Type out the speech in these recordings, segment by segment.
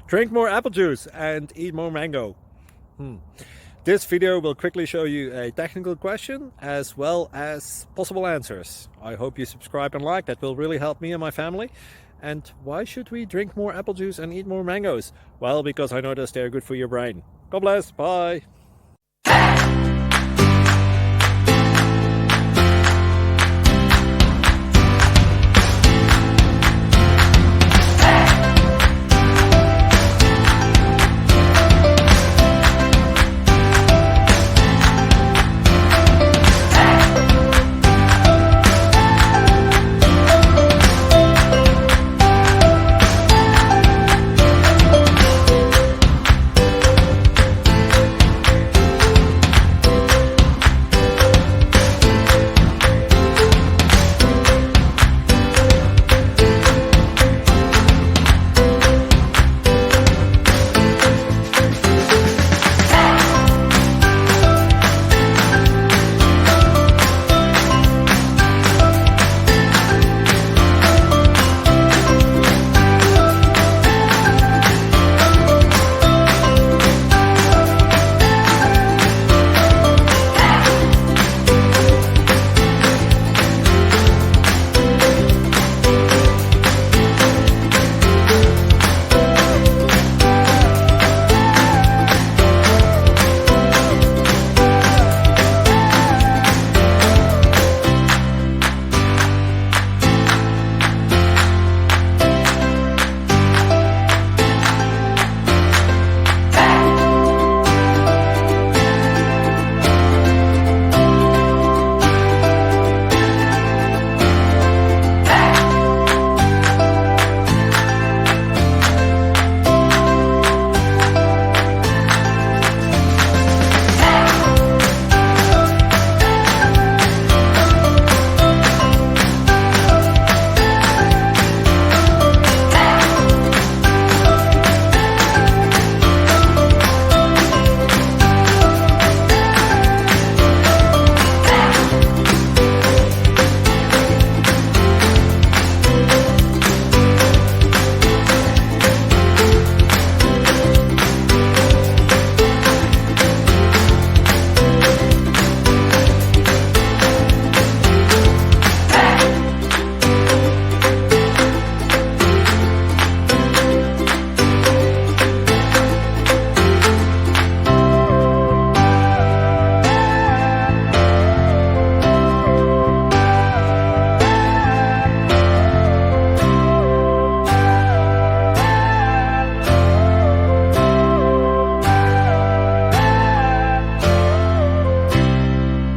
Drink more apple juice and eat more mango. This video will quickly show you a technical question as well as possible answers. I hope you subscribe and like, that will really help me and my family. And why should we drink more apple juice and eat more mangoes? Well, because I noticed they're good for your brain. God bless, bye!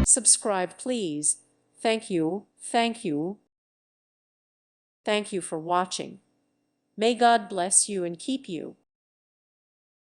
Subscribe, please. Thank you. Thank you. Thank you for watching. May God bless you and keep you.